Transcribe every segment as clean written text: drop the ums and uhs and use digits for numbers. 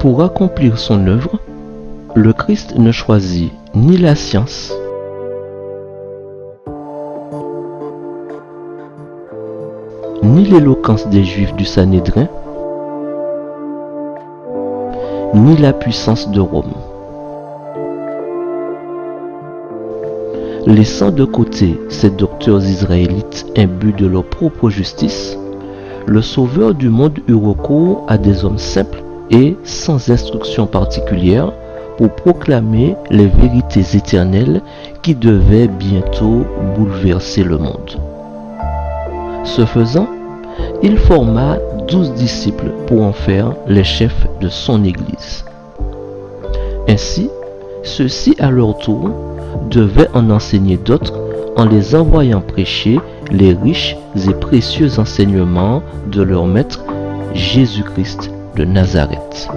Pour accomplir son œuvre, le Christ ne choisit ni la science, ni l'éloquence des Juifs du Sanhédrin, ni la puissance de Rome. Laissant de côté ces docteurs israélites imbus de leur propre justice, le Sauveur du monde eut recours à des hommes simples et sans instruction particulière pour proclamer les vérités éternelles qui devaient bientôt bouleverser le monde. Ce faisant, il forma 12 disciples pour en faire les chefs de son Église. Ainsi, ceux-ci à leur tour devaient en enseigner d'autres en les envoyant prêcher les riches et précieux enseignements de leur maître Jésus-Christ de Nazareth.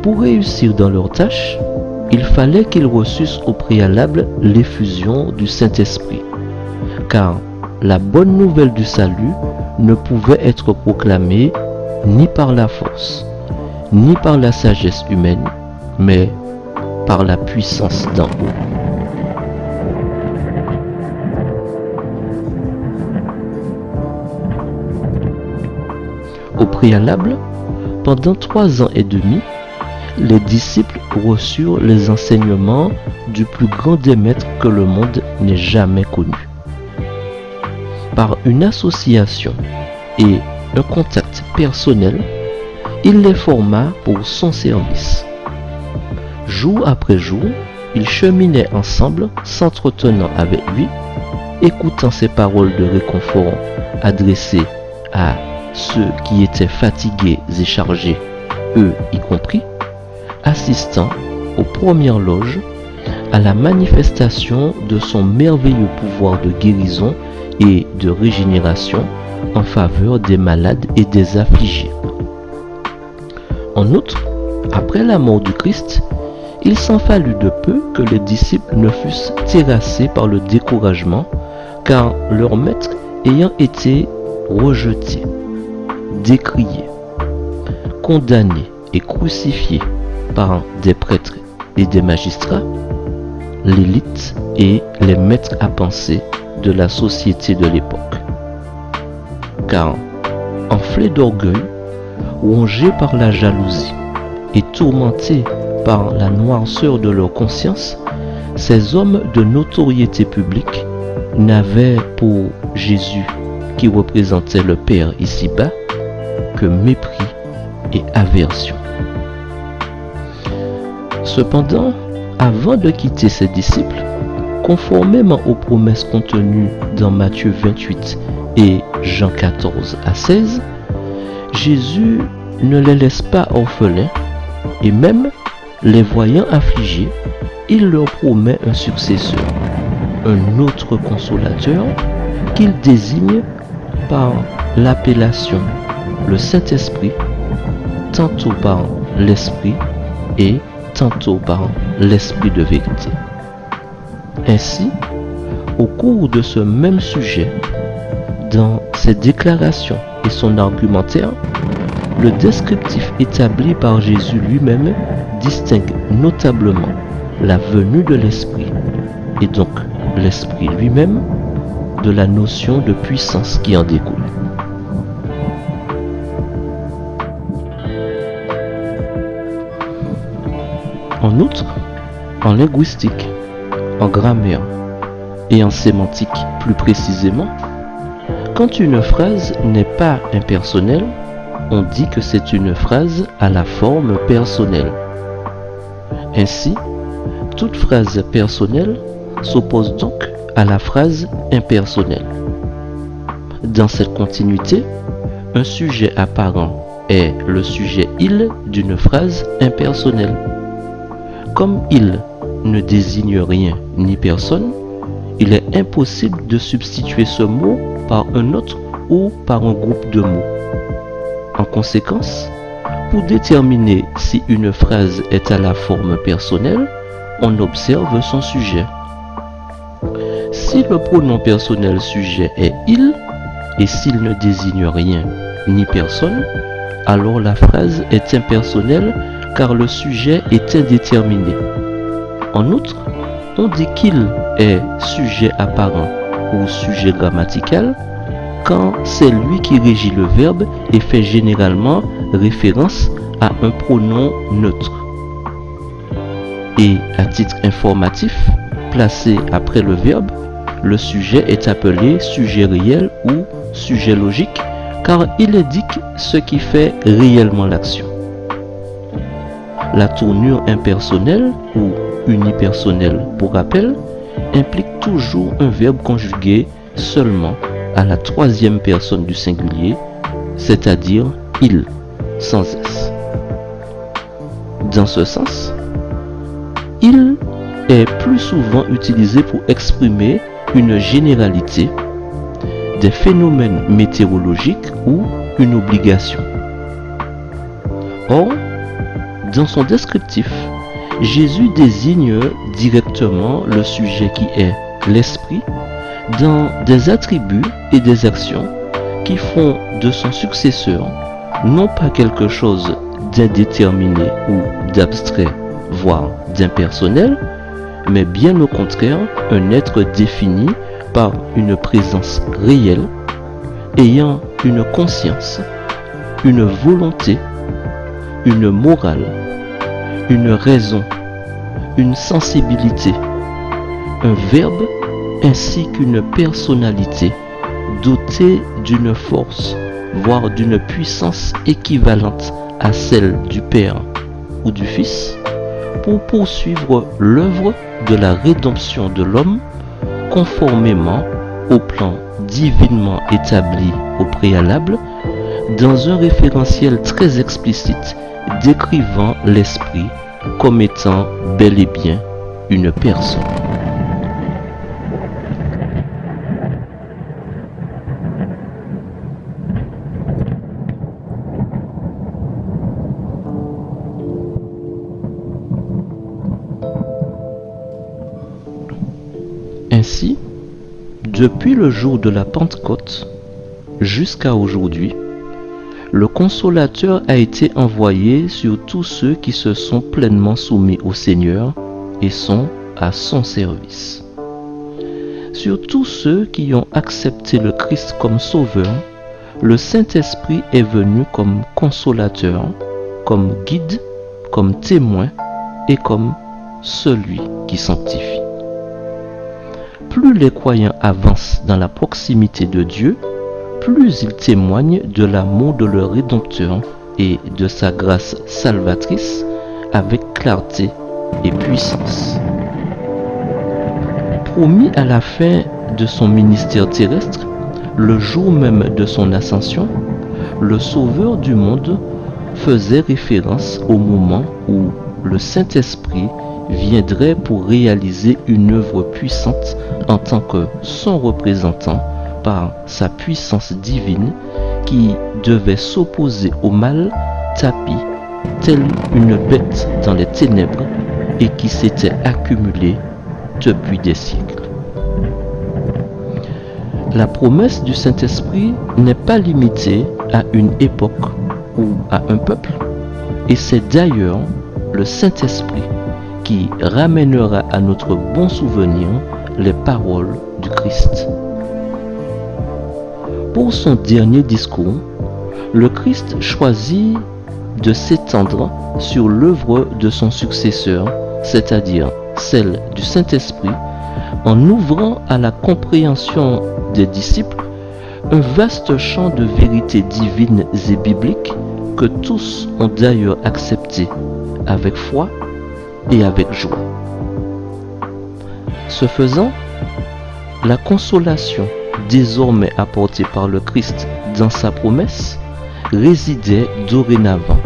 Pour réussir dans leur tâche, il fallait qu'ils reçussent au préalable l'effusion du Saint-Esprit, car la bonne nouvelle du salut ne pouvait être proclamée ni par la force, ni par la sagesse humaine, mais par la puissance d'en haut. Au préalable, pendant 3 ans et demi, les disciples reçurent les enseignements du plus grand des maîtres que le monde n'ait jamais connu. Par une association et un contact personnel, il les forma pour son service. Jour après jour, ils cheminaient ensemble, s'entretenant avec lui, écoutant ses paroles de réconfort adressées à ceux qui étaient fatigués et chargés, eux y compris, assistant aux premières loges, à la manifestation de son merveilleux pouvoir de guérison et de régénération en faveur des malades et des affligés. En outre, après la mort du Christ, il s'en fallut de peu que les disciples ne fussent terrassés par le découragement, car leur maître ayant été rejeté, décrié, condamné et crucifié par des prêtres et des magistrats, l'élite et les maîtres à penser de la société de l'époque. Car, enflés d'orgueil, rongés par la jalousie et tourmentés par la noirceur de leur conscience, ces hommes de notoriété publique n'avaient pour Jésus, qui représentait le Père ici-bas, que mépris et aversion. Cependant, avant de quitter ses disciples, conformément aux promesses contenues dans Matthieu 28 et Jean 14 à 16, Jésus ne les laisse pas orphelins et même les voyant affligés, il leur promet un successeur, un autre consolateur qu'il désigne par l'appellation le Saint-Esprit, tantôt par l'Esprit et tantôt par l'Esprit de vérité. Ainsi, au cours de ce même sujet, dans ses déclarations et son argumentaire, le descriptif établi par Jésus lui-même distingue notablement la venue de l'Esprit, et donc l'Esprit lui-même, de la notion de puissance qui en découle. En outre, en linguistique, en grammaire et en sémantique plus précisément, quand une phrase n'est pas impersonnelle, on dit que c'est une phrase à la forme personnelle. Ainsi, toute phrase personnelle s'oppose donc à la phrase impersonnelle. Dans cette continuité, un sujet apparent est le sujet il d'une phrase impersonnelle. Comme il ne désigne rien ni personne, il est impossible de substituer ce mot par un autre ou par un groupe de mots. En conséquence, pour déterminer si une phrase est à la forme personnelle, on observe son sujet. Si le pronom personnel sujet est il, et s'il ne désigne rien ni personne, alors la phrase est impersonnelle car le sujet est indéterminé. En outre, on dit qu'il est sujet apparent ou sujet grammatical quand c'est lui qui régit le verbe et fait généralement référence à un pronom neutre. Et à titre informatif, placé après le verbe, le sujet est appelé sujet réel ou sujet logique car il indique ce qui fait réellement l'action. La tournure impersonnelle ou unipersonnelle, pour rappel, implique toujours un verbe conjugué seulement à la troisième personne du singulier, c'est-à-dire il, sans s. Dans ce sens, il est plus souvent utilisé pour exprimer une généralité, des phénomènes météorologiques ou une obligation. Or, dans son descriptif, Jésus désigne directement le sujet qui est l'esprit dans des attributs et des actions qui font de son successeur non pas quelque chose d'indéterminé ou d'abstrait, voire d'impersonnel, mais bien au contraire un être défini par une présence réelle, ayant une conscience, une volonté, une morale, une raison, une sensibilité, un verbe ainsi qu'une personnalité dotée d'une force, voire d'une puissance équivalente à celle du Père ou du Fils, pour poursuivre l'œuvre de la rédemption de l'homme conformément au plan divinement établi au préalable, dans un référentiel très explicite décrivant l'esprit comme étant bel et bien une personne. Ainsi, depuis le jour de la Pentecôte jusqu'à aujourd'hui, le Consolateur a été envoyé sur tous ceux qui se sont pleinement soumis au Seigneur et sont à son service. Sur tous ceux qui ont accepté le Christ comme Sauveur, le Saint-Esprit est venu comme consolateur, comme guide, comme témoin et comme celui qui sanctifie. Plus les croyants avancent dans la proximité de Dieu, plus ils témoignent de l'amour de leur Rédempteur et de sa grâce salvatrice avec clarté et puissance. Promis à la fin de son ministère terrestre, le jour même de son ascension, le Sauveur du monde faisait référence au moment où le Saint-Esprit viendrait pour réaliser une œuvre puissante en tant que son représentant par sa puissance divine qui devait s'opposer au mal tapi telle une bête dans les ténèbres et qui s'était accumulé depuis des siècles. La promesse du Saint-Esprit n'est pas limitée à une époque ou à un peuple, et c'est d'ailleurs le Saint-Esprit qui ramènera à notre bon souvenir les paroles du Christ. Pour son dernier discours, le Christ choisit de s'étendre sur l'œuvre de son successeur, c'est-à-dire celle du Saint-Esprit, en ouvrant à la compréhension des disciples un vaste champ de vérités divines et bibliques que tous ont d'ailleurs accepté avec foi et avec joie. Ce faisant, la consolation désormais apportée par le Christ dans sa promesse résidait dorénavant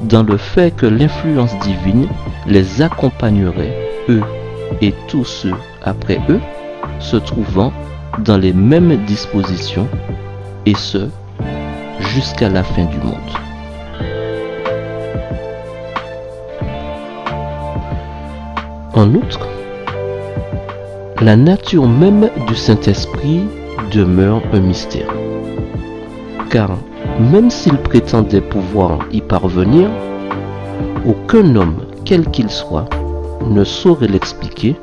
dans le fait que l'influence divine les accompagnerait, eux et tous ceux après eux, se trouvant dans les mêmes dispositions, et ce, jusqu'à la fin du monde. En outre, la nature même du Saint-Esprit demeure un mystère, car même s'il prétendait pouvoir y parvenir, aucun homme, quel qu'il soit, ne saurait l'expliquer,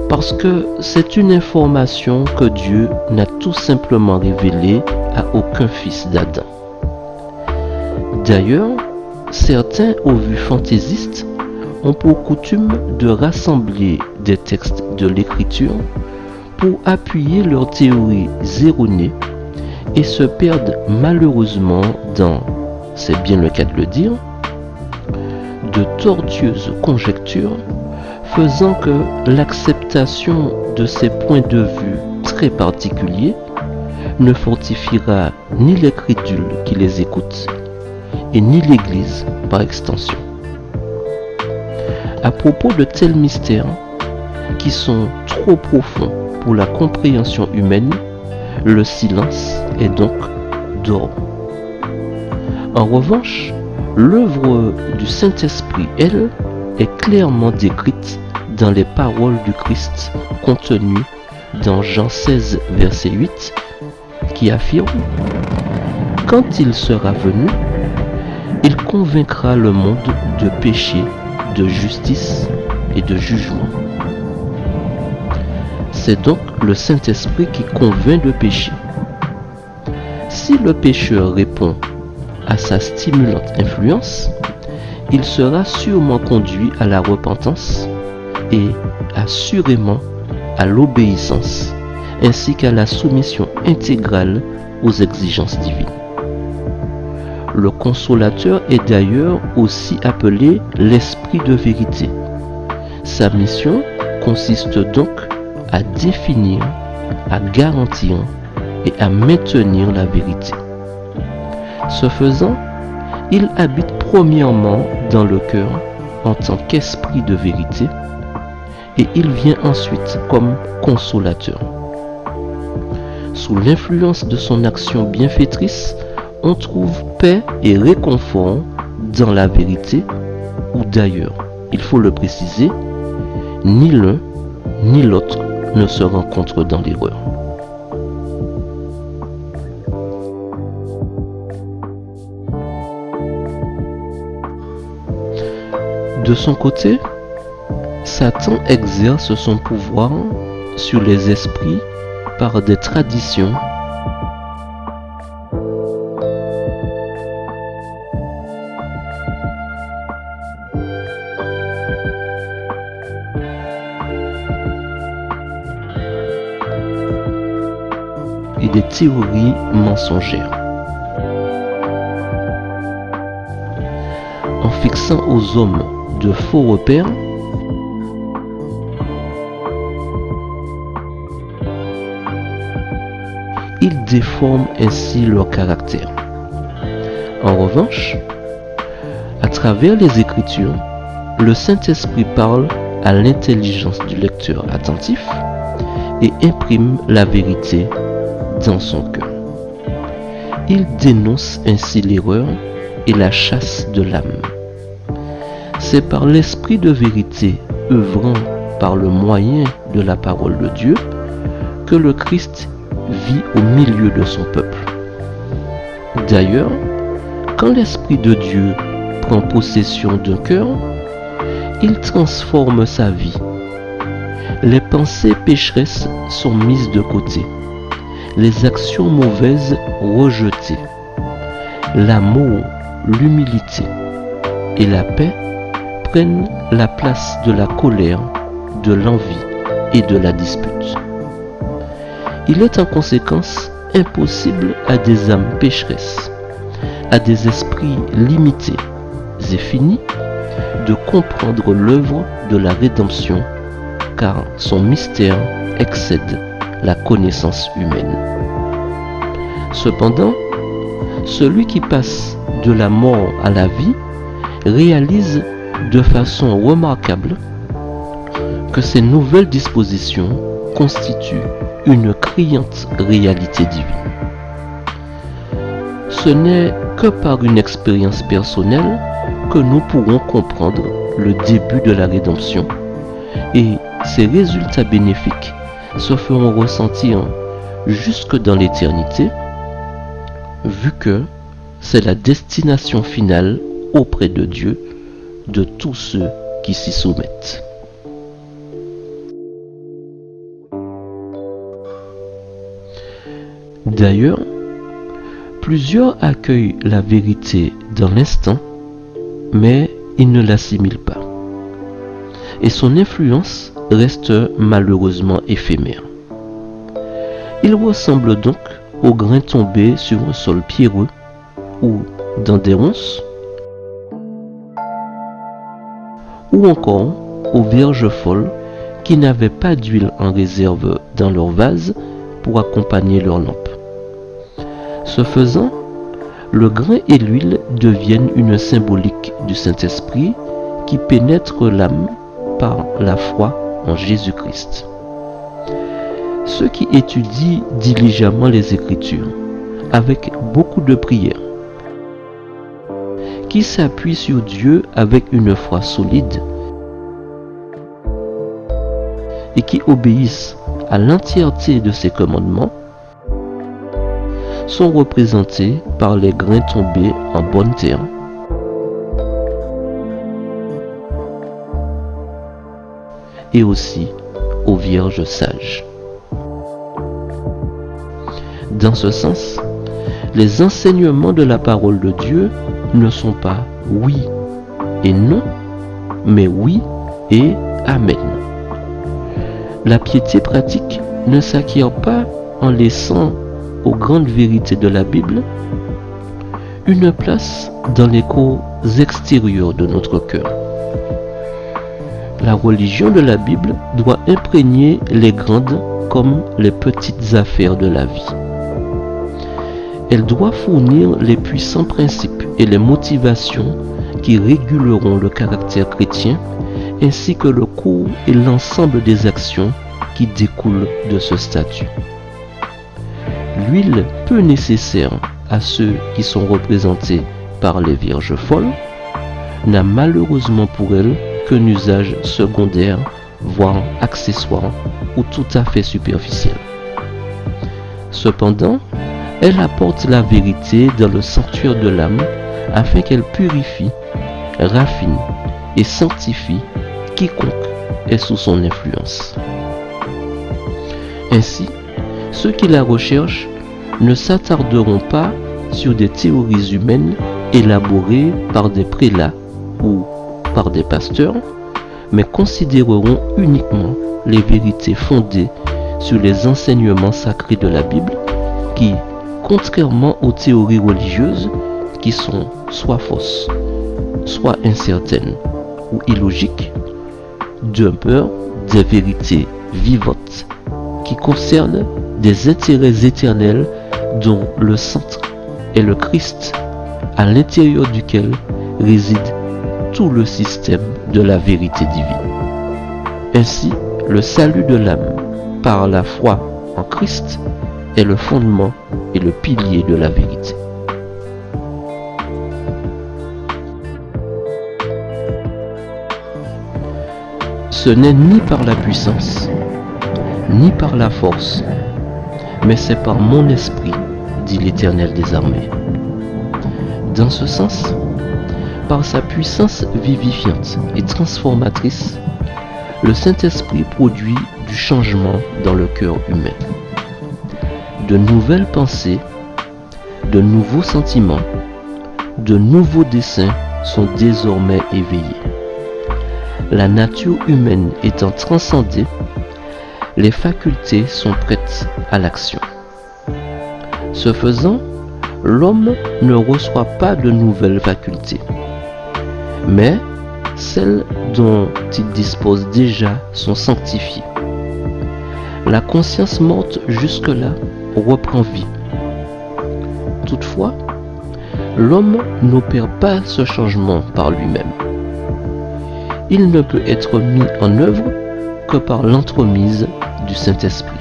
parce que c'est une information que Dieu n'a tout simplement révélée à aucun fils d'Adam. D'ailleurs, certains, aux vues fantaisistes, ont pour coutume de rassembler des textes de l'Écriture pour appuyer leurs théories erronées et se perdent malheureusement dans, c'est bien le cas de le dire, de tortueuses conjectures faisant que l'acceptation de ces points de vue très particuliers ne fortifiera ni les crédules qui les écoutent et ni l'Église par extension. À propos de tels mystères qui sont trop profonds pour la compréhension humaine, le silence est donc d'or. En revanche, l'œuvre du Saint-Esprit, elle, est clairement décrite dans les paroles du Christ contenues dans Jean 16, verset 8, qui affirme « Quand il sera venu, il convaincra le monde de péché, de justice et de jugement. » C'est donc le Saint-Esprit qui convainc de péché. Si le pécheur répond à sa stimulante influence, il sera sûrement conduit à la repentance et assurément à l'obéissance, ainsi qu'à la soumission intégrale aux exigences divines. Le consolateur est d'ailleurs aussi appelé l'Esprit de vérité. Sa mission consiste donc à définir, à garantir et à maintenir la vérité. Ce faisant, il habite premièrement dans le cœur en tant qu'esprit de vérité et il vient ensuite comme consolateur. Sous l'influence de son action bienfaitrice, on trouve paix et réconfort dans la vérité, ou d'ailleurs, il faut le préciser, ni l'un ni l'autre ne se rencontrent dans l'erreur. De son côté, Satan exerce son pouvoir sur les esprits par des traditions et des théories mensongères. En fixant aux hommes de faux repères, il déforme ainsi leur caractère. En revanche, à travers les Écritures, le Saint-Esprit parle à l'intelligence du lecteur attentif et imprime la vérité dans son cœur. Il dénonce ainsi l'erreur et la chasse de l'âme. C'est par l'Esprit de vérité œuvrant par le moyen de la parole de Dieu que le Christ vit au milieu de son peuple. D'ailleurs, quand l'Esprit de Dieu prend possession d'un cœur, il transforme sa vie. Les pensées pécheresses sont mises de côté, les actions mauvaises rejetées. L'amour, l'humilité et la paix prennent la place de la colère, de l'envie et de la dispute. Il est en conséquence impossible à des âmes pécheresses, à des esprits limités et finis, de comprendre l'œuvre de la rédemption, car son mystère excède la connaissance humaine. Cependant, celui qui passe de la mort à la vie réalise de façon remarquable que ces nouvelles dispositions constituent une criante réalité divine. Ce n'est que par une expérience personnelle que nous pourrons comprendre le début de la rédemption et ses résultats bénéfiques se feront ressentir jusque dans l'éternité, vu que c'est la destination finale auprès de Dieu de tous ceux qui s'y soumettent. D'ailleurs, plusieurs accueillent la vérité dans l'instant, mais ils ne l'assimilent pas. Et son influence reste malheureusement éphémère. Il ressemble donc au grain tombé sur un sol pierreux ou dans des ronces, ou encore aux vierges folles qui n'avaient pas d'huile en réserve dans leur vase pour accompagner leur lampe. Ce faisant, le grain et l'huile deviennent une symbolique du Saint-Esprit qui pénètre l'âme par la foi en Jésus-Christ. Ceux qui étudient diligemment les Écritures, avec beaucoup de prière, qui s'appuient sur Dieu avec une foi solide et qui obéissent à l'entièreté de ses commandements, sont représentés par les grains tombés en bonne terre, et aussi aux vierges sages. Dans ce sens, les enseignements de la parole de Dieu ne sont pas oui et non, mais oui et amen. La piété pratique ne s'acquiert pas en laissant aux grandes vérités de la Bible une place dans les cours extérieurs de notre cœur. La religion de la Bible doit imprégner les grandes comme les petites affaires de la vie. Elle doit fournir les puissants principes et les motivations qui réguleront le caractère chrétien, ainsi que le cours et l'ensemble des actions qui découlent de ce statut. L'huile peu nécessaire à ceux qui sont représentés par les vierges folles n'a malheureusement pour elle qu'un usage secondaire, voire accessoire ou tout à fait superficiel. Cependant, elle apporte la vérité dans le sanctuaire de l'âme afin qu'elle purifie, raffine et sanctifie quiconque est sous son influence. Ainsi, ceux qui la recherchent ne s'attarderont pas sur des théories humaines élaborées par des prélats ou par des pasteurs, mais considéreront uniquement les vérités fondées sur les enseignements sacrés de la Bible qui, contrairement aux théories religieuses qui sont soit fausses, soit incertaines ou illogiques, demeurent des vérités vivantes qui concernent des intérêts éternels dont le centre est le Christ, à l'intérieur duquel réside tout le système de la vérité divine. Ainsi, le salut de l'âme par la foi en Christ est le fondement et le pilier de la vérité. Ce n'est ni par la puissance, ni par la force, mais c'est par mon esprit, dit l'Éternel des armées. Dans ce sens, par sa puissance vivifiante et transformatrice, le Saint-Esprit produit du changement dans le cœur humain. De nouvelles pensées, de nouveaux sentiments, de nouveaux desseins sont désormais éveillés. La nature humaine étant transcendée, les facultés sont prêtes à l'action. Ce faisant, l'homme ne reçoit pas de nouvelles facultés, mais celles dont il dispose déjà sont sanctifiées. La conscience morte jusque-là reprend vie. Toutefois, l'homme n'opère pas ce changement par lui-même. Il ne peut être mis en œuvre que par l'entremise du Saint-Esprit.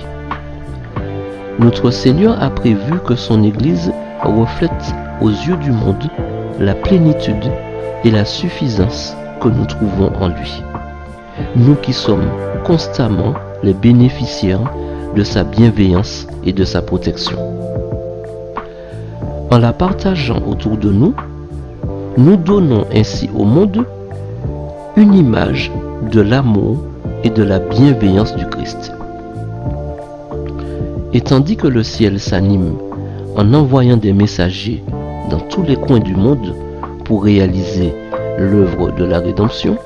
Notre Seigneur a prévu que son Église reflète aux yeux du monde la plénitude et la suffisance que nous trouvons en lui. Nous qui sommes constamment les bénéficiaires de sa bienveillance et de sa protection. En la partageant autour de nous, nous donnons ainsi au monde une image de l'amour et de la bienveillance du Christ. Et tandis que le ciel s'anime en envoyant des messagers dans tous les coins du monde pour réaliser l'œuvre de la rédemption,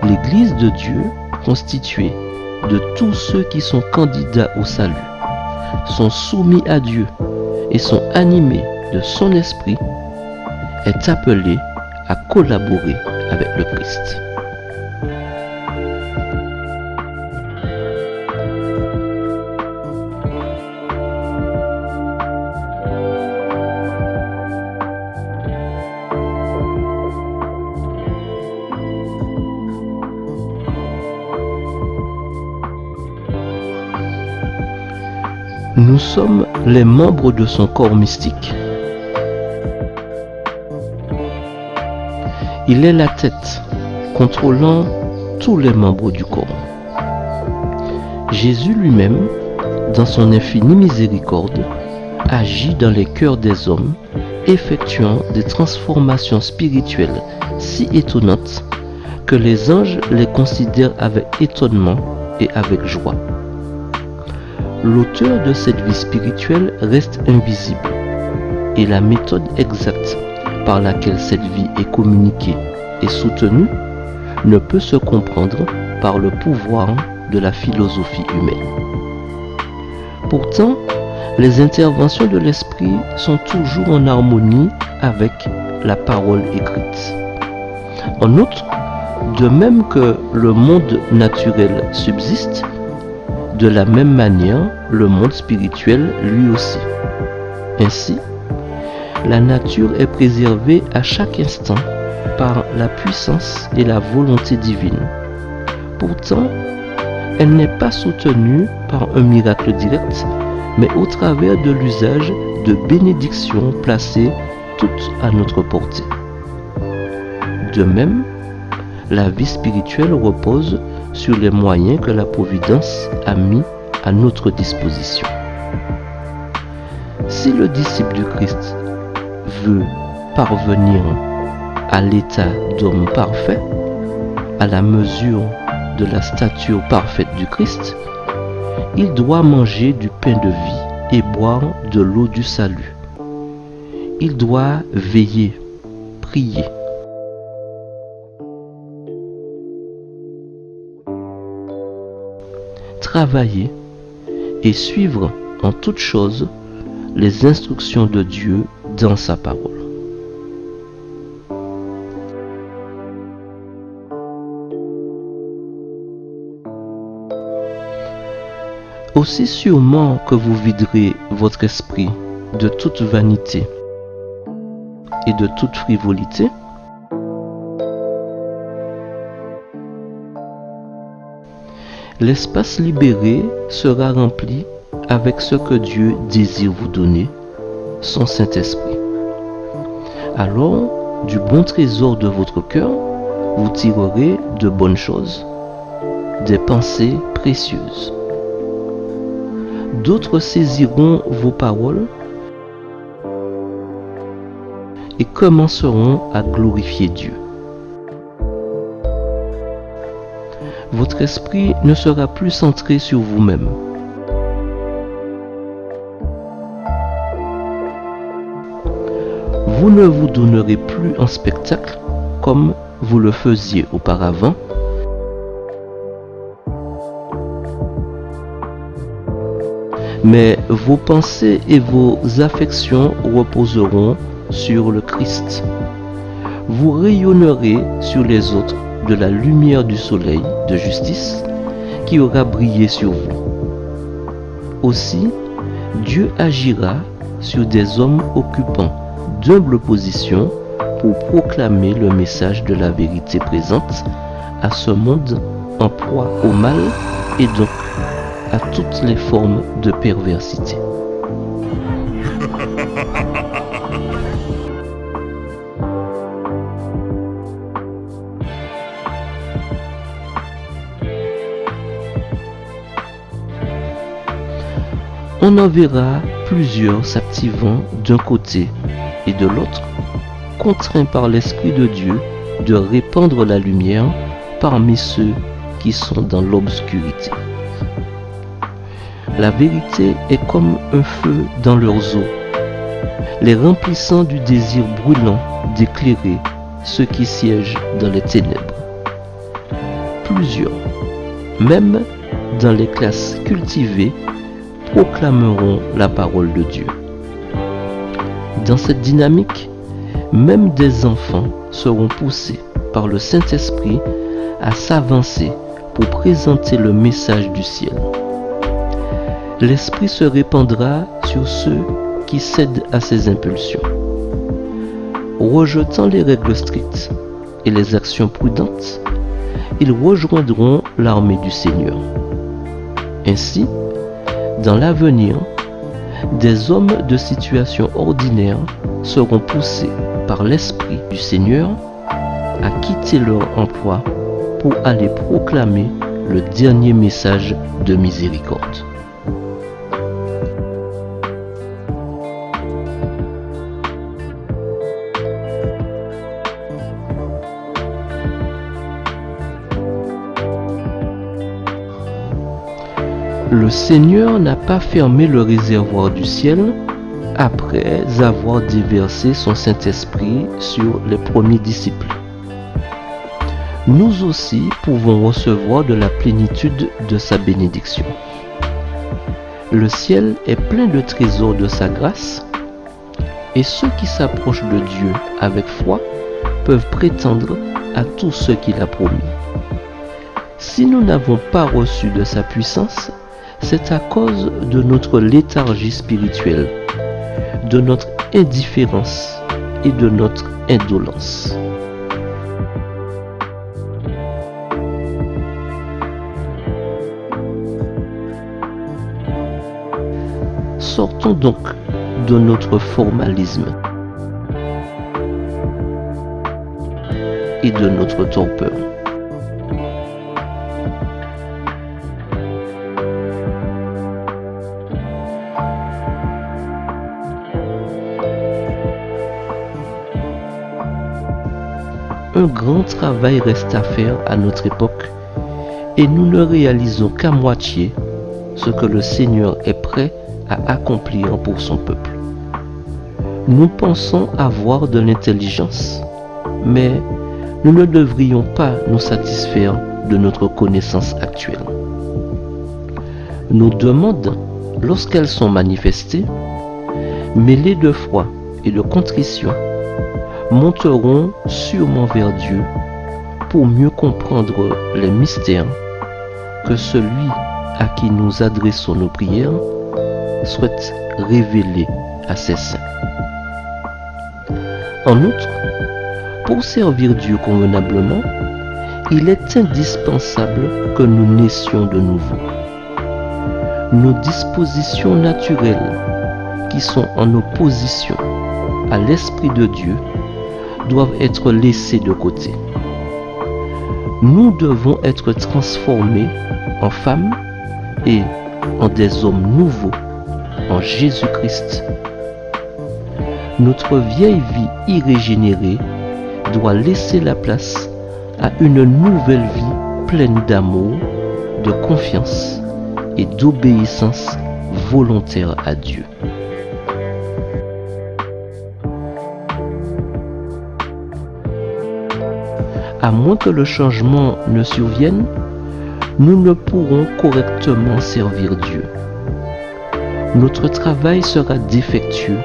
l'Église de Dieu, constituée de tous ceux qui sont candidats au salut, sont soumis à Dieu et sont animés de son esprit, est appelée à collaborer avec le Christ. Nous sommes les membres de son corps mystique. Il est la tête, contrôlant tous les membres du corps. Jésus lui-même, dans son infinie miséricorde, agit dans les cœurs des hommes, effectuant des transformations spirituelles si étonnantes que les anges les considèrent avec étonnement et avec joie. L'auteur de cette vie spirituelle reste invisible et la méthode exacte par laquelle cette vie est communiquée et soutenue ne peut se comprendre par le pouvoir de la philosophie humaine. Pourtant, les interventions de l'esprit sont toujours en harmonie avec la parole écrite. En outre, de même que le monde naturel subsiste, de la même manière, le monde spirituel lui aussi. Ainsi, la nature est préservée à chaque instant par la puissance et la volonté divine. Pourtant, elle n'est pas soutenue par un miracle direct, mais au travers de l'usage de bénédictions placées toutes à notre portée. De même, la vie spirituelle repose sur les moyens que la Providence a mis à notre disposition. Si le disciple du Christ veut parvenir à l'état d'homme parfait, à la mesure de la stature parfaite du Christ, il doit manger du pain de vie et boire de l'eau du salut. Il doit veiller, prier, travailler et suivre en toutes choses les instructions de Dieu dans sa parole. Aussi sûrement que vous viderez votre esprit de toute vanité et de toute frivolité, l'espace libéré sera rempli avec ce que Dieu désire vous donner, son Saint-Esprit. Alors, du bon trésor de votre cœur, vous tirerez de bonnes choses, des pensées précieuses. D'autres saisiront vos paroles et commenceront à glorifier Dieu. Votre esprit ne sera plus centré sur vous-même. Vous ne vous donnerez plus en spectacle comme vous le faisiez auparavant, mais vos pensées et vos affections reposeront sur le Christ. Vous rayonnerez sur les autres de la lumière du soleil de justice qui aura brillé sur vous. Aussi, Dieu agira sur des hommes occupant d'humbles positions pour proclamer le message de la vérité présente à ce monde en proie au mal et donc à toutes les formes de perversité. On en verra plusieurs s'activant d'un côté et de l'autre, contraints par l'Esprit de Dieu de répandre la lumière parmi ceux qui sont dans l'obscurité. La vérité est comme un feu dans leurs os, les remplissant du désir brûlant d'éclairer ceux qui siègent dans les ténèbres. Plusieurs, même dans les classes cultivées, proclameront la parole de Dieu. Dans cette dynamique, même des enfants seront poussés par le Saint-Esprit à s'avancer pour présenter le message du ciel. L'Esprit se répandra sur ceux qui cèdent à ses impulsions. Rejetant les règles strictes et les actions prudentes, ils rejoindront l'armée du Seigneur. Ainsi, dans l'avenir, des hommes de situation ordinaire seront poussés par l'Esprit du Seigneur à quitter leur emploi pour aller proclamer le dernier message de miséricorde. Le Seigneur n'a pas fermé le réservoir du ciel après avoir déversé son Saint-Esprit sur les premiers disciples. Nous aussi pouvons recevoir de la plénitude de sa bénédiction. Le ciel est plein de trésors de sa grâce et ceux qui s'approchent de Dieu avec foi peuvent prétendre à tout ce qu'il a promis. Si nous n'avons pas reçu de sa puissance, c'est à cause de notre léthargie spirituelle, de notre indifférence et de notre indolence. Sortons donc de notre formalisme et de notre torpeur. Un grand travail reste à faire à notre époque et nous ne réalisons qu'à moitié ce que le Seigneur est prêt à accomplir pour son peuple. Nous pensons avoir de l'intelligence, mais nous ne devrions pas nous satisfaire de notre connaissance actuelle. Nos demandes, lorsqu'elles sont manifestées, mêlées de foi et de contrition, monteront sûrement vers Dieu pour mieux comprendre les mystères que celui à qui nous adressons nos prières souhaite révéler à ses saints. En outre, pour servir Dieu convenablement, il est indispensable que nous naissions de nouveau. Nos dispositions naturelles, qui sont en opposition à l'Esprit de Dieu, doivent être laissées de côté. Nous devons être transformés en femmes et en des hommes nouveaux en Jésus-Christ. Notre vieille vie irrégénérée doit laisser la place à une nouvelle vie pleine d'amour, de confiance et d'obéissance volontaire à Dieu. À moins que le changement ne survienne, nous ne pourrons correctement servir Dieu. Notre travail sera défectueux.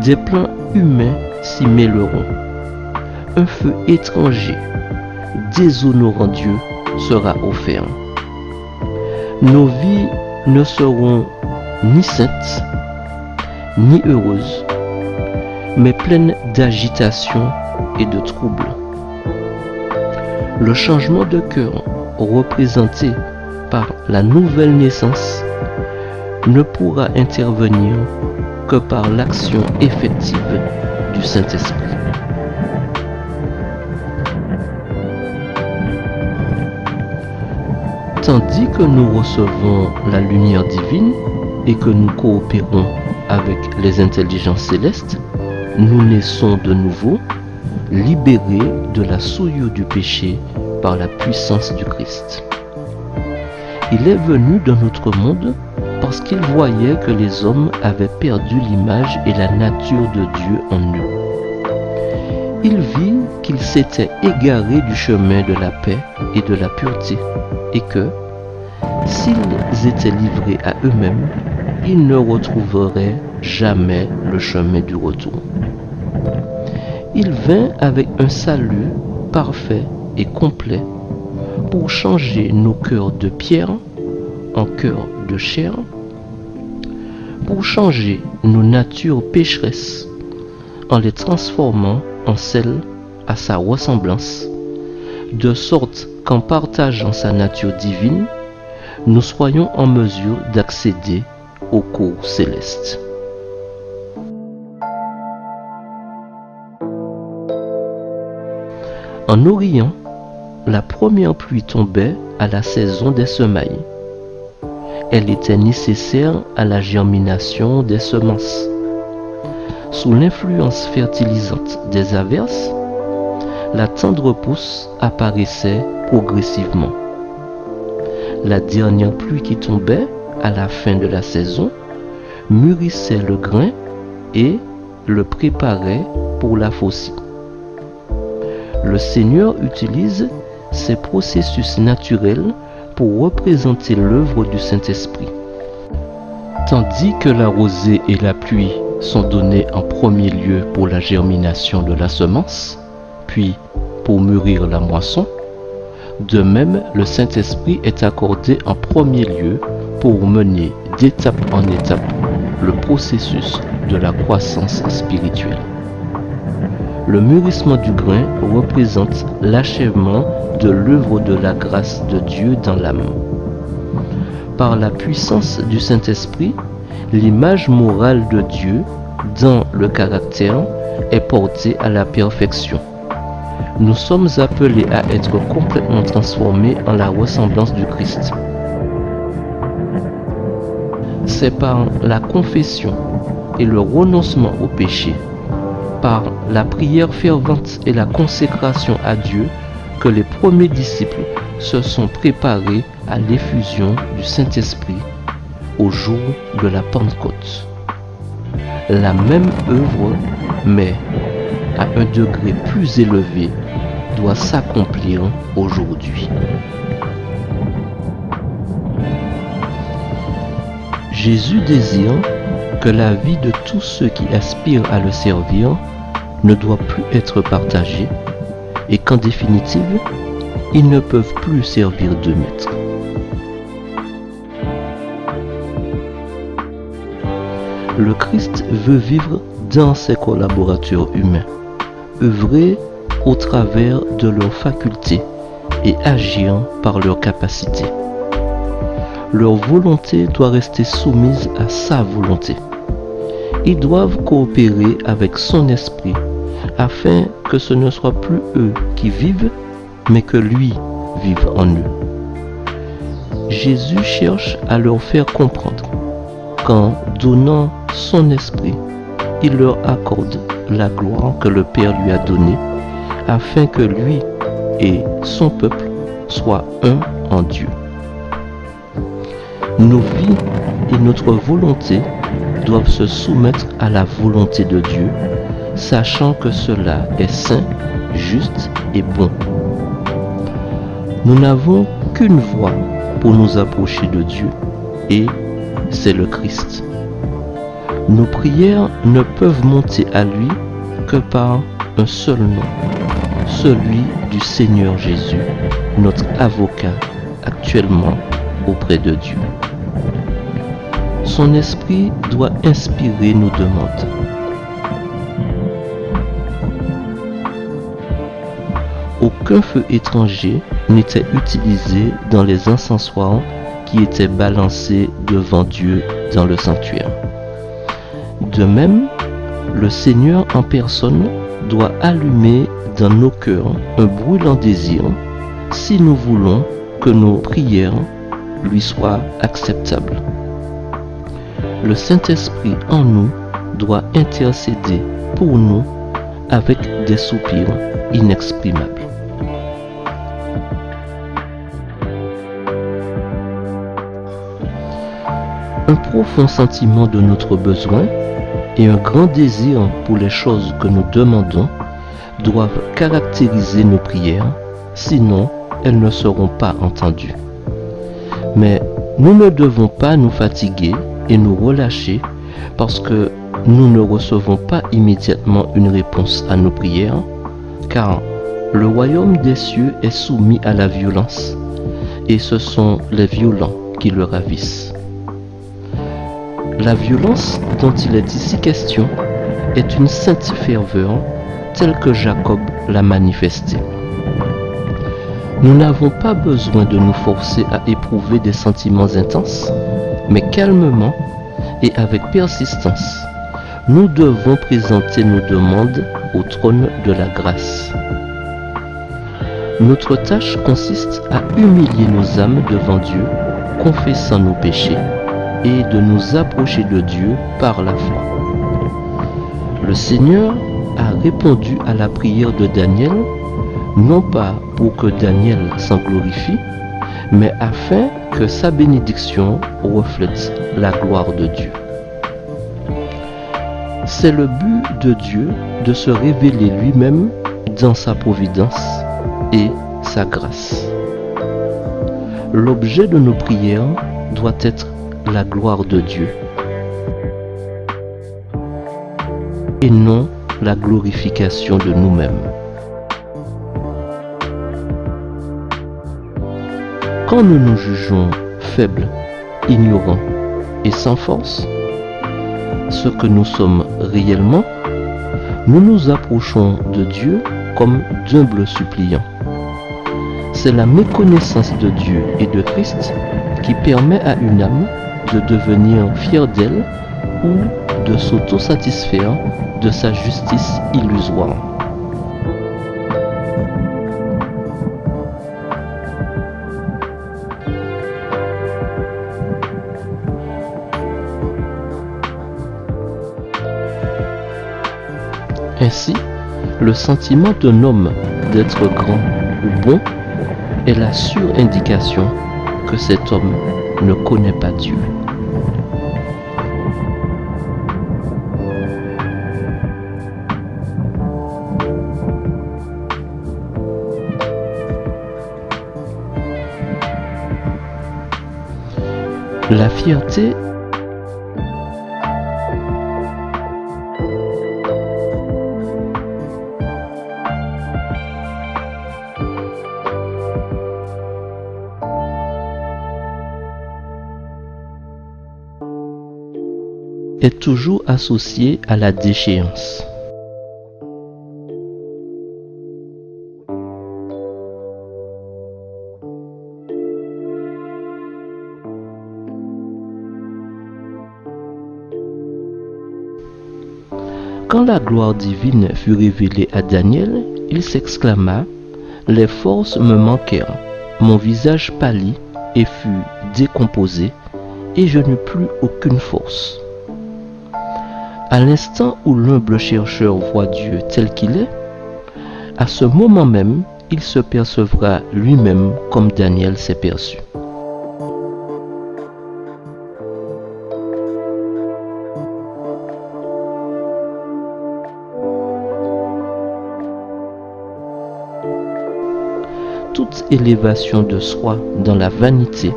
Des plans humains s'y mêleront. Un feu étranger, déshonorant Dieu, sera offert. Nos vies ne seront ni saintes, ni heureuses, mais pleines d'agitation et de troubles. Le changement de cœur représenté par la nouvelle naissance ne pourra intervenir que par l'action effective du Saint-Esprit. Tandis que nous recevons la lumière divine, et que nous coopérons avec les intelligences célestes, nous naissons de nouveau, libérés de la souillure du péché par la puissance du Christ. Il est venu dans notre monde parce qu'il voyait que les hommes avaient perdu l'image et la nature de Dieu en eux. Il vit qu'ils s'étaient égarés du chemin de la paix et de la pureté, et que, s'ils étaient livrés à eux-mêmes, ils ne retrouveraient jamais le chemin du retour. Il vint avec un salut parfait et complet pour changer nos cœurs de pierre en cœurs de chair, pour changer nos natures pécheresses en les transformant en celles à sa ressemblance, de sorte qu'en partageant sa nature divine, nous soyons en mesure d'accéder au cours céleste. En Orient, la première pluie tombait à la saison des semailles. Elle était nécessaire à la germination des semences. Sous l'influence fertilisante des averses, la tendre pousse apparaissait progressivement. La dernière pluie qui tombait à la fin de la saison mûrissait le grain et le préparait pour la faucille. Le Seigneur utilise ces processus naturels pour représenter l'œuvre du Saint-Esprit. Tandis que la rosée et la pluie sont données en premier lieu pour la germination de la semence, puis pour mûrir la moisson, de même le Saint-Esprit est accordé en premier lieu pour mener d'étape en étape le processus de la croissance spirituelle. Le mûrissement du grain représente l'achèvement de l'œuvre de la grâce de Dieu dans l'âme. Par la puissance du Saint-Esprit, l'image morale de Dieu dans le caractère est portée à la perfection. Nous sommes appelés à être complètement transformés en la ressemblance du Christ. C'est par la confession et le renoncement au péché, par la prière fervente et la consécration à Dieu, que les premiers disciples se sont préparés à l'effusion du Saint-Esprit au jour de la Pentecôte. La même œuvre, mais à un degré plus élevé, doit s'accomplir aujourd'hui. Jésus désire que la vie de tous ceux qui aspirent à le servir ne doit plus être partagée et qu'en définitive, ils ne peuvent plus servir deux maîtres. Le Christ veut vivre dans ses collaborateurs humains, œuvrer au travers de leurs facultés et agir par leurs capacités. Leur volonté doit rester soumise à sa volonté. Ils doivent coopérer avec son esprit afin que ce ne soit plus eux qui vivent, mais que lui vive en eux. Jésus cherche à leur faire comprendre qu'en donnant son esprit, il leur accorde la gloire que le Père lui a donnée, afin que lui et son peuple soient un en Dieu. Nos vies et notre volonté doivent se soumettre à la volonté de Dieu, sachant que cela est saint, juste et bon. Nous n'avons qu'une voie pour nous approcher de Dieu, et c'est le Christ. Nos prières ne peuvent monter à lui que par un seul nom, celui du Seigneur Jésus, notre avocat actuellement auprès de Dieu. Son esprit doit inspirer nos demandes. Aucun feu étranger n'était utilisé dans les encensoirs qui étaient balancés devant Dieu dans le sanctuaire. De même, le Seigneur en personne doit allumer dans nos cœurs un brûlant désir si nous voulons que nos prières lui soient acceptables. le Saint-Esprit en nous doit intercéder pour nous avec des soupirs inexprimables. Un profond sentiment de notre besoin et un grand désir pour les choses que nous demandons doivent caractériser nos prières, sinon elles ne seront pas entendues. Mais nous ne devons pas nous fatiguer et nous relâcher parce que nous ne recevons pas immédiatement une réponse à nos prières, car le royaume des cieux est soumis à la violence, et ce sont les violents qui le ravissent. La violence dont il est ici question est une sainte ferveur telle que Jacob l'a manifestée. Nous n'avons pas besoin de nous forcer à éprouver des sentiments intenses, mais calmement et avec persistance, nous devons présenter nos demandes au trône de la grâce. Notre tâche consiste à humilier nos âmes devant Dieu, confessant nos péchés, et de nous approcher de Dieu par la foi. Le Seigneur a répondu à la prière de Daniel, non pas pour que Daniel s'en glorifie, mais afin que sa bénédiction reflète la gloire de Dieu. C'est le but de Dieu de se révéler lui-même dans sa providence et sa grâce. L'objet de nos prières doit être la gloire de Dieu et non la glorification de nous-mêmes. Quand nous nous jugeons faibles, ignorants et sans force, ce que nous sommes réellement, nous nous approchons de Dieu comme d'humbles suppliants. C'est la méconnaissance de Dieu et de Christ qui permet à une âme de devenir fière d'elle ou de s'autosatisfaire de sa justice illusoire. Ainsi, le sentiment d'un homme d'être grand ou bon est la sur-indication que cet homme ne connaît pas Dieu. La fierté est toujours associée à la déchéance. Quand la gloire divine fut révélée à Daniel, il s'exclama : « Les forces me manquèrent, mon visage pâlit et fut décomposé, et je n'eus plus aucune force. » À l'instant où l'humble chercheur voit Dieu tel qu'il est, à ce moment même, il se percevra lui-même comme Daniel s'est perçu. Toute élévation de soi dans la vanité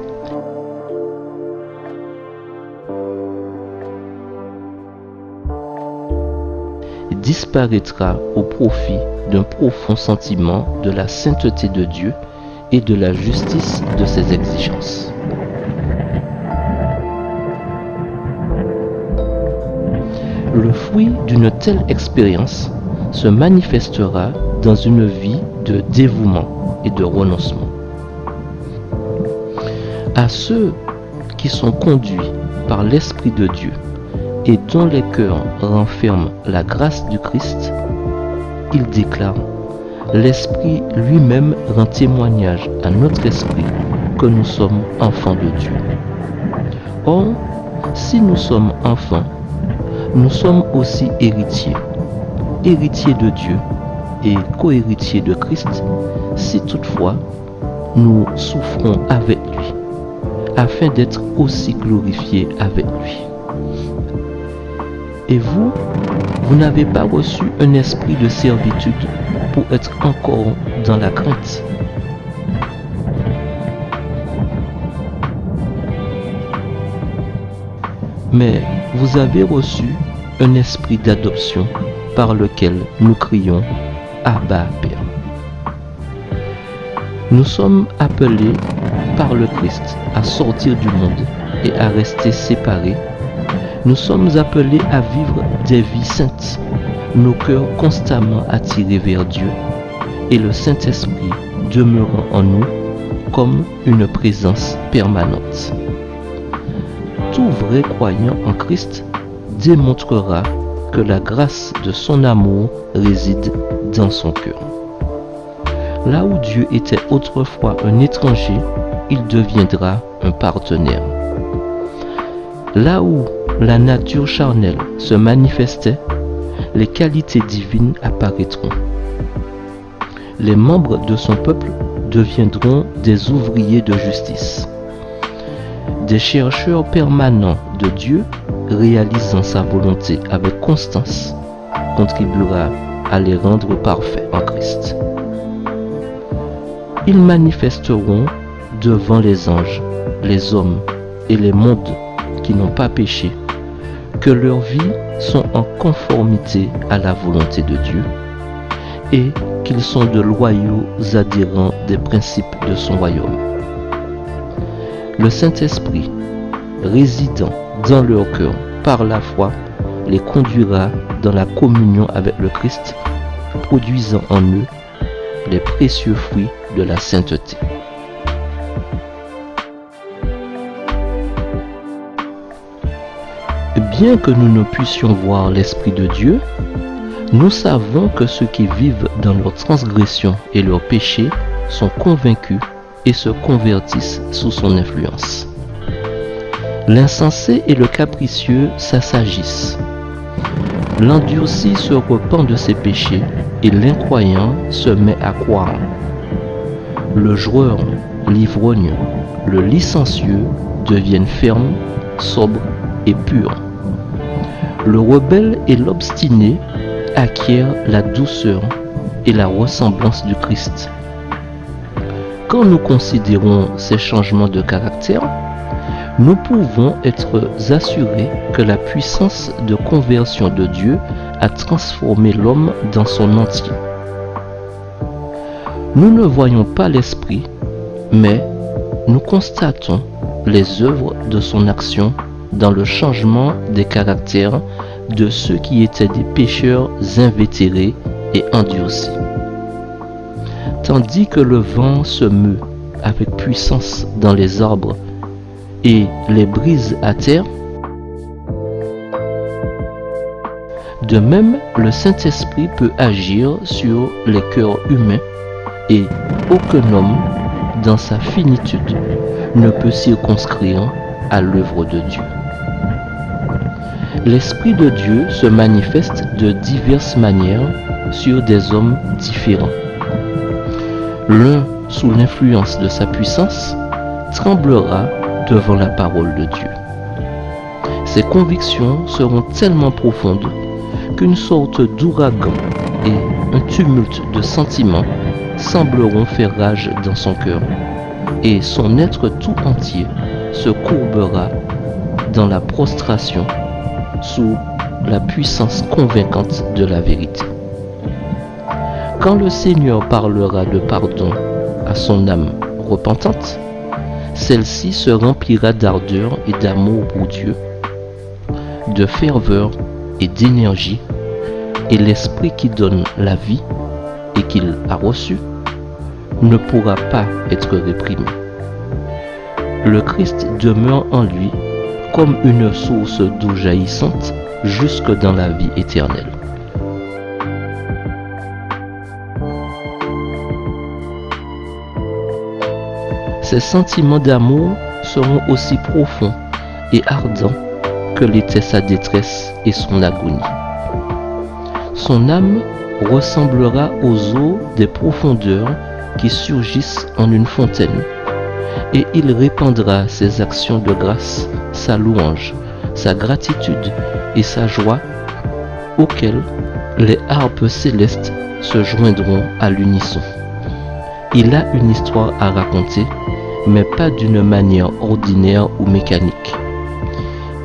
disparaîtra au profit d'un profond sentiment de la sainteté de Dieu et de la justice de ses exigences. Le fruit d'une telle expérience se manifestera dans une vie de dévouement et de renoncement. À ceux qui sont conduits par l'Esprit de Dieu et dont les cœurs renferment la grâce du Christ, il déclare : l'Esprit lui-même rend témoignage à notre esprit que nous sommes enfants de Dieu. Or, Si nous sommes enfants, nous sommes aussi héritiers, héritiers de Dieu et co-héritiers de Christ, si toutefois nous souffrons avec lui, afin d'être aussi glorifiés avec lui. Et vous, vous n'avez pas reçu un esprit de servitude pour être encore dans la crainte. Mais vous avez reçu un esprit d'adoption par lequel nous crions Abba, Père. Nous sommes appelés par le Christ à sortir du monde et à rester séparés. Nous sommes appelés à vivre des vies saintes, nos cœurs constamment attirés vers Dieu et le Saint-Esprit demeurant en nous comme une présence permanente. Tout vrai croyant en Christ démontrera que la grâce de son amour réside dans son cœur. Là où Dieu était autrefois un étranger, il deviendra un partenaire. Là où la nature charnelle se manifestait, les qualités divines apparaîtront. Les membres de son peuple deviendront des ouvriers de justice. Des chercheurs permanents de Dieu, réalisant sa volonté avec constance, contribuera à les rendre parfaits en Christ. Ils manifesteront devant les anges, les hommes et les mondes qui n'ont pas péché que leurs vies sont en conformité à la volonté de Dieu et qu'ils sont de loyaux adhérents des principes de son royaume. Le Saint-Esprit, résidant dans leur cœur par la foi, les conduira dans la communion avec le Christ, produisant en eux les précieux fruits de la sainteté. Bien que nous ne puissions voir l'Esprit de Dieu, nous savons que ceux qui vivent dans leurs transgressions et leurs péchés sont convaincus et se convertissent sous son influence. L'insensé et le capricieux s'assagissent. L'endurci se repent de ses péchés et l'incroyant se met à croire. Le joueur, l'ivrogne, le licencieux deviennent fermes, sobres et purs. Le rebelle et l'obstiné acquièrent la douceur et la ressemblance du Christ. Quand nous considérons ces changements de caractère, nous pouvons être assurés que la puissance de conversion de Dieu a transformé l'homme dans son entier. Nous ne voyons pas l'Esprit, mais nous constatons les œuvres de son action dans le changement des caractères de ceux qui étaient des pécheurs invétérés et endurcis. Tandis que le vent se meut avec puissance dans les arbres et les brise à terre, de même le Saint-Esprit peut agir sur les cœurs humains et aucun homme, dans sa finitude, ne peut circonscrire à l'œuvre de Dieu. L'Esprit de Dieu se manifeste de diverses manières sur des hommes différents. L'un, sous l'influence de sa puissance, tremblera devant la parole de Dieu. Ses convictions seront tellement profondes qu'une sorte d'ouragan et un tumulte de sentiments sembleront faire rage dans son cœur, et son être tout entier se courbera dans la prostration sous la puissance convaincante de la vérité. Quand le Seigneur parlera de pardon à son âme repentante, celle-ci se remplira d'ardeur et d'amour pour Dieu, de ferveur et d'énergie, et l'Esprit qui donne la vie et qu'il a reçu ne pourra pas être réprimé. Le Christ demeure en lui comme une source d'eau jaillissante jusque dans la vie éternelle. Ses sentiments d'amour seront aussi profonds et ardents quelle était sa détresse et son agonie. Son âme ressemblera aux eaux des profondeurs qui surgissent en une fontaine, et il répandra ses actions de grâce, sa louange, sa gratitude et sa joie, auxquelles les harpes célestes se joindront à l'unisson. Il a une histoire à raconter, mais pas d'une manière ordinaire ou mécanique.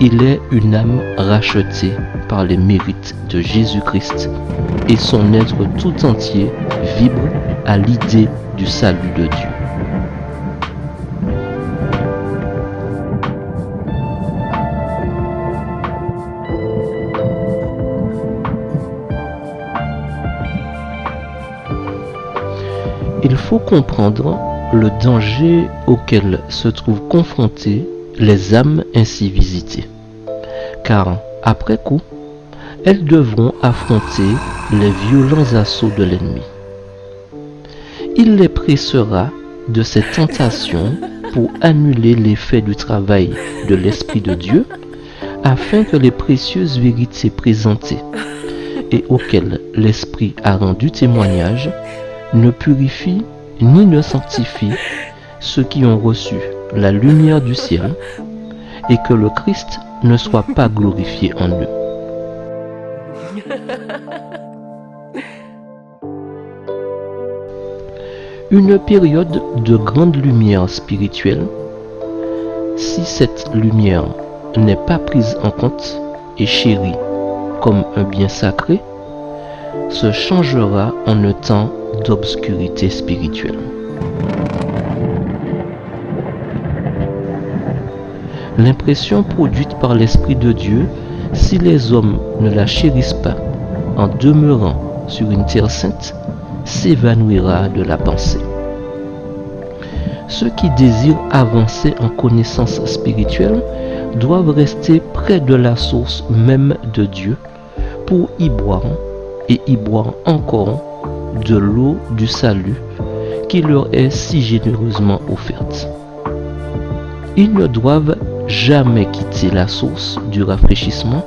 Il est une âme rachetée par les mérites de Jésus-Christ et son être tout entier vibre à l'idée du salut de Dieu. Il faut comprendre le danger auquel se trouvent confrontées les âmes ainsi visitées, car après coup, elles devront affronter les violents assauts de l'ennemi. Il les pressera de ces tentations pour annuler l'effet du travail de l'Esprit de Dieu, afin que les précieuses vérités présentées et auxquelles l'Esprit a rendu témoignage ne purifient ni ne sanctifient ceux qui ont reçu la lumière du ciel, et que le Christ ne soit pas glorifié en eux. Une période de grande lumière spirituelle, si cette lumière n'est pas prise en compte et chérie comme un bien sacré, se changera en un temps d'obscurité spirituelle. L'impression produite par l'Esprit de Dieu, si les hommes ne la chérissent pas en demeurant sur une terre sainte, s'évanouira de la pensée. Ceux qui désirent avancer en connaissance spirituelle doivent rester près de la source même de Dieu pour y boire et y boire encore de l'eau du salut qui leur est si généreusement offerte. Ils ne doivent jamais quitter la source du rafraîchissement,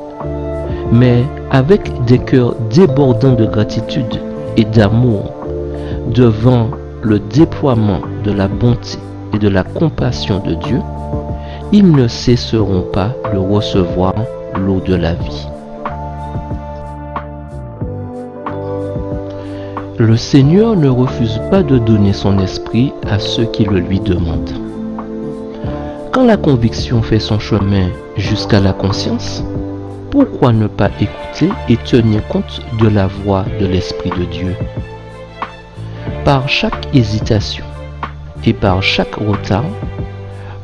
mais avec des cœurs débordants de gratitude et d'amour devant le déploiement de la bonté et de la compassion de Dieu, ils ne cesseront pas de recevoir l'eau de la vie. Le Seigneur ne refuse pas de donner son esprit à ceux qui le lui demandent. Quand la conviction fait son chemin jusqu'à la conscience, pourquoi ne pas écouter et tenir compte de la voix de l'Esprit de Dieu? Par chaque hésitation et par chaque retard,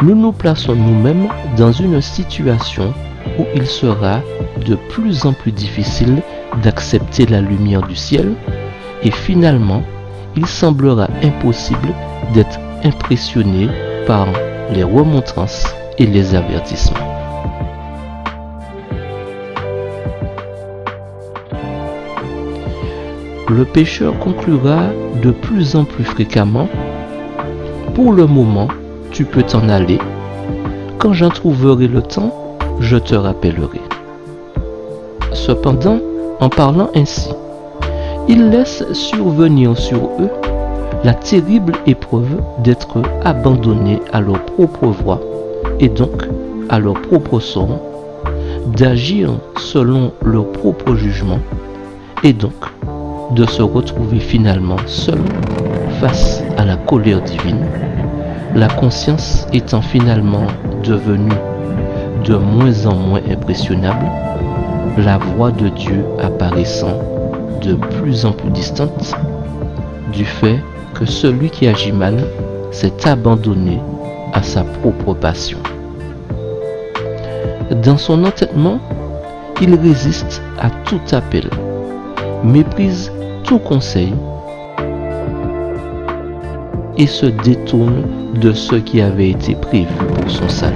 nous nous plaçons nous-mêmes dans une situation où il sera de plus en plus difficile d'accepter la lumière du ciel, et finalement, il semblera impossible d'être impressionné par les remontrances et les avertissements. Le pécheur conclura de plus en plus fréquemment: pour le moment, tu peux t'en aller. Quand j'en trouverai le temps, je te rappellerai. Cependant, en parlant ainsi, il laisse survenir sur eux la terrible épreuve d'être abandonnés à leur propre voie et donc à leur propre sort, d'agir selon leur propre jugement et donc de se retrouver finalement seuls face à la colère divine, la conscience étant finalement devenue de moins en moins impressionnable, la voix de Dieu apparaissant de plus en plus distante, du fait que celui qui agit mal s'est abandonné à sa propre passion. Dans son entêtement, il résiste à tout appel, méprise tout conseil et se détourne de ce qui avait été prévu pour son salut.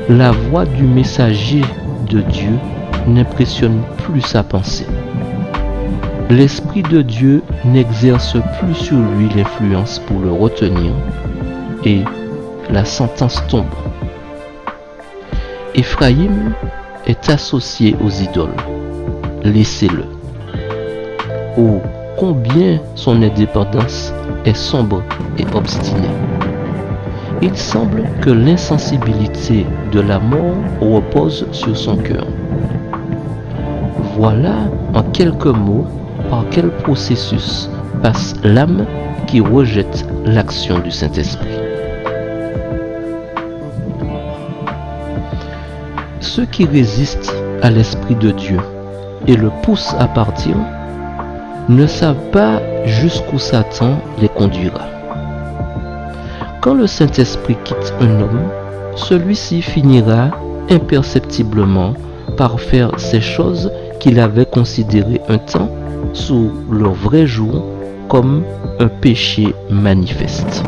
La voix du messager de Dieu n'impressionne plus sa pensée. l'Esprit de Dieu n'exerce plus sur lui l'influence pour le retenir et la sentence tombe. Éphraïm est associé aux idoles. Laissez-le. Oh, combien son indépendance est sombre et obstinée. Il semble que l'insensibilité de la mort repose sur son cœur. Voilà en quelques mots par quel processus passe l'âme qui rejette l'action du Saint-Esprit. Ceux qui résistent à l'Esprit de Dieu et le poussent à partir ne savent pas jusqu'où Satan les conduira. Quand le Saint-Esprit quitte un homme, celui-ci finira imperceptiblement par faire ces choses qu'il avait considérées un temps sous leur vrai jour comme un péché manifeste.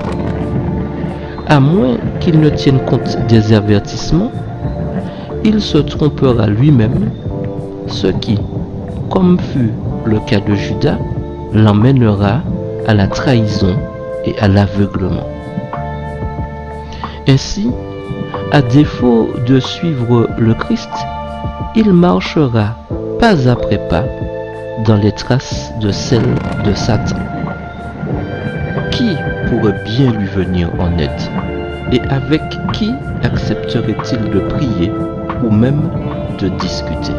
À moins qu'il ne tienne compte des avertissements, il se trompera lui-même, ce qui, comme fut le cas de Judas, l'emmènera à la trahison et à l'aveuglement. Ainsi, à défaut de suivre le Christ, il marchera pas après pas dans les traces de celles de Satan. Qui pourrait bien lui venir en aide? Et avec qui accepterait-il de prier ou même de discuter?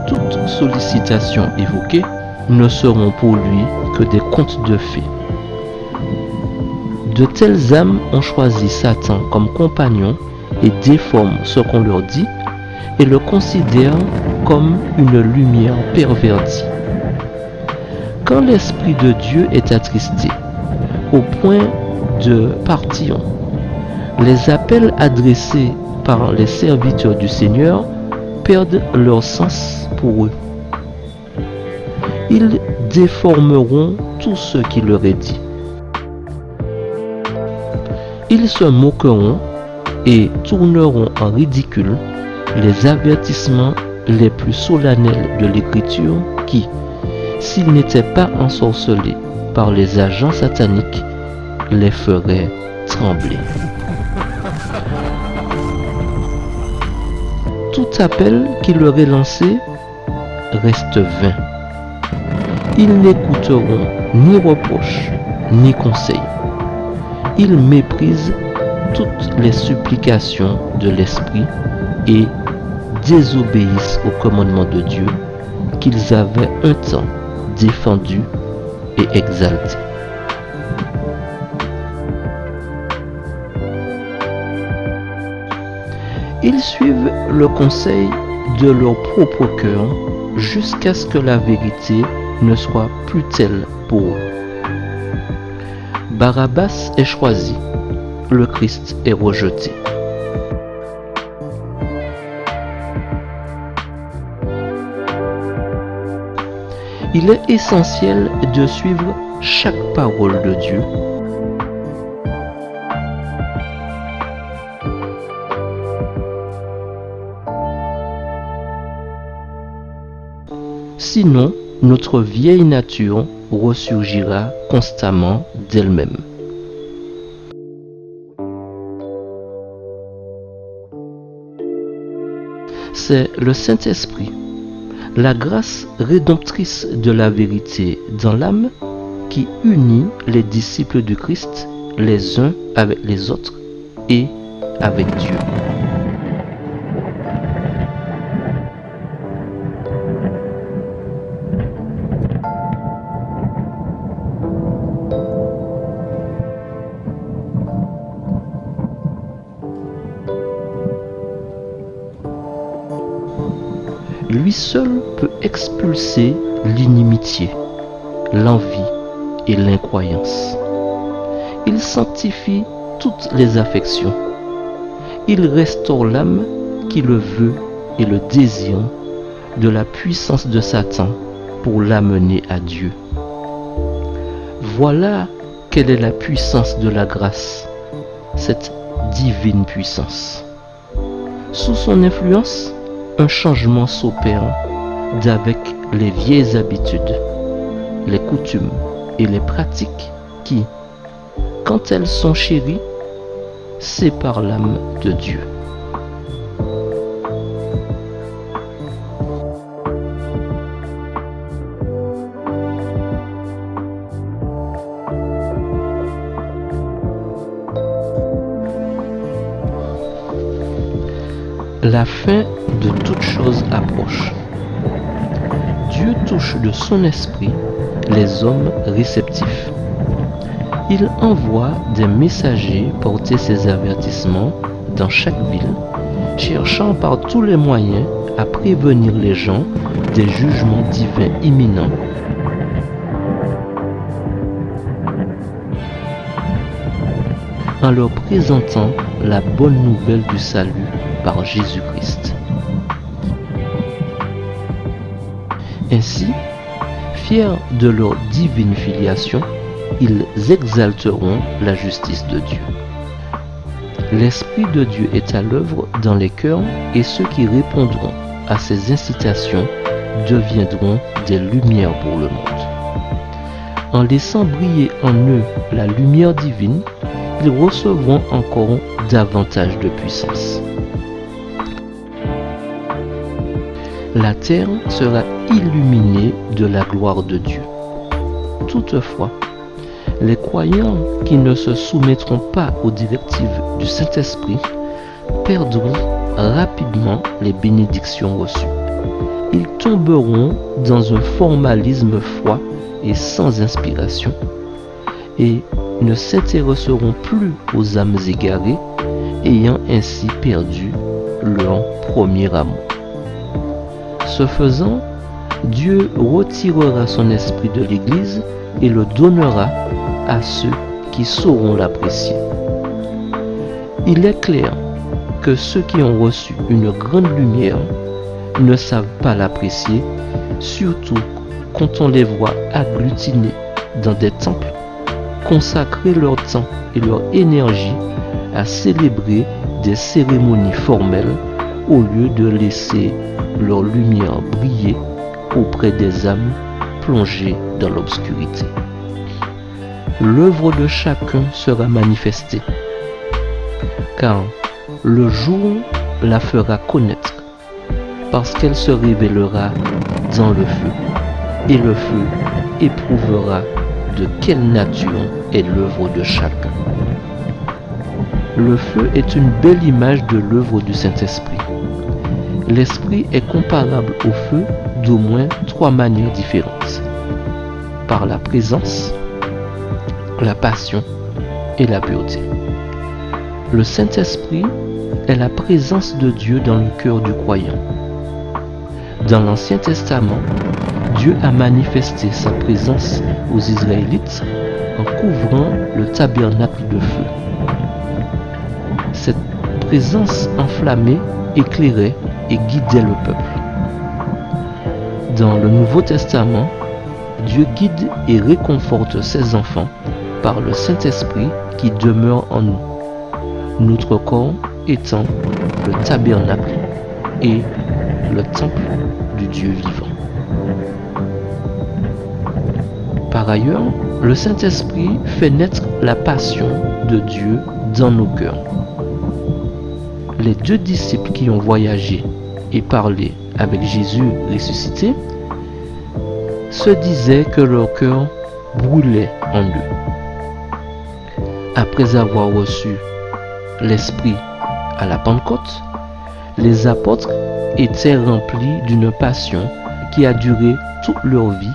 Toutes sollicitations évoquées ne seront pour lui que des contes de fées. De telles âmes ont choisi Satan comme compagnon et déforment ce qu'on leur dit et le considèrent comme une lumière pervertie. Quand l'Esprit de Dieu est attristé au point de partir, les appels adressés par les serviteurs du Seigneur perdent leur sens pour eux. Ils déformeront tout ce qui leur est dit. Ils se moqueront et tourneront en ridicule les avertissements les plus solennels de l'Écriture qui, s'ils n'étaient pas ensorcelés par les agents sataniques, les feraient trembler. Tout appel qui leur est lancé reste vain. Ils n'écouteront ni reproches, ni conseils. Ils méprisent toutes les supplications de l'Esprit et désobéissent au commandement de Dieu qu'ils avaient un temps défendu et exalté. Ils suivent le conseil de leur propre cœur jusqu'à ce que la vérité ne soit plus telle pour eux. Barabbas est choisi, le Christ est rejeté. Il est essentiel de suivre chaque parole de Dieu. Sinon, notre vieille nature ressurgira constamment d'elle-même. C'est le Saint-Esprit, la grâce rédemptrice de la vérité dans l'âme, qui unit les disciples du Christ les uns avec les autres et avec Dieu. Lui seul peut expulser l'inimitié, l'envie et l'incroyance. Il sanctifie toutes les affections. Il restaure l'âme qui le veut et le désire de la puissance de Satan pour l'amener à Dieu. Voilà quelle est la puissance de la grâce, cette divine puissance. Sous son influence, un changement s'opère d'avec les vieilles habitudes, les coutumes et les pratiques qui, quand elles sont chéries, séparent l'âme de Dieu. La fin de toute chose approche. Dieu touche de son esprit les hommes réceptifs. Il envoie des messagers porter ses avertissements dans chaque ville, cherchant par tous les moyens à prévenir les gens des jugements divins imminents. En leur présentant la bonne nouvelle du salut par Jésus-Christ. Ainsi, fiers de leur divine filiation, ils exalteront la justice de Dieu. L'Esprit de Dieu est à l'œuvre dans les cœurs et ceux qui répondront à ces incitations deviendront des lumières pour le monde. En laissant briller en eux la lumière divine, ils recevront encore davantage de puissance. La terre sera illuminée de la gloire de Dieu. Toutefois, les croyants qui ne se soumettront pas aux directives du Saint-Esprit perdront rapidement les bénédictions reçues. Ils tomberont dans un formalisme froid et sans inspiration et ne s'intéresseront plus aux âmes égarées, ayant ainsi perdu leur premier amour. Ce faisant, Dieu retirera son esprit de l'Église et le donnera à ceux qui sauront l'apprécier. Il est clair que ceux qui ont reçu une grande lumière ne savent pas l'apprécier, surtout quand on les voit agglutinés dans des temples, consacrer leur temps et leur énergie à célébrer des cérémonies formelles au lieu de laisser leur lumière briller auprès des âmes plongées dans l'obscurité. L'œuvre de chacun sera manifestée, car le jour la fera connaître, parce qu'elle se révélera dans le feu, et le feu éprouvera de quelle nature est l'œuvre de chacun. Le feu est une belle image de l'œuvre du Saint-Esprit. L'Esprit est comparable au feu d'au moins 3 manières différentes: par la présence, la passion et la pureté. Le Saint-Esprit est la présence de Dieu dans le cœur du croyant. Dans l'Ancien Testament, Dieu a manifesté sa présence aux Israélites en couvrant le tabernacle de feu. Cette présence enflammée éclairait et guidait le peuple. Dans le Nouveau Testament, Dieu guide et réconforte ses enfants par le Saint-Esprit qui demeure en nous, notre corps étant le tabernacle et le temple du Dieu vivant. Par ailleurs, le Saint-Esprit fait naître la passion de Dieu dans nos cœurs. Les 2 disciples qui ont voyagé et parlé avec Jésus ressuscité se disaient que leur cœur brûlait en eux. Après avoir reçu l'Esprit à la Pentecôte, les apôtres étaient remplis d'une passion qui a duré toute leur vie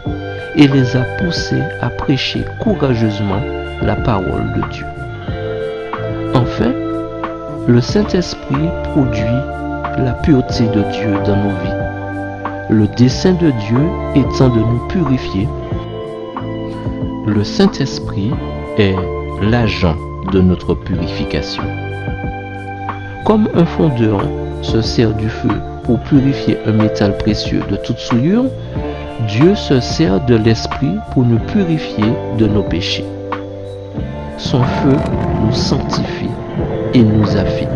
et les a poussés à prêcher courageusement la parole de Dieu. Enfin, le Saint-Esprit produit la pureté de Dieu dans nos vies, le dessein de Dieu étant de nous purifier. Le Saint-Esprit est l'agent de notre purification. Comme un fondeur se sert du feu pour purifier un métal précieux de toute souillure, Dieu se sert de l'Esprit pour nous purifier de nos péchés. Son feu nous sanctifie et nous affine.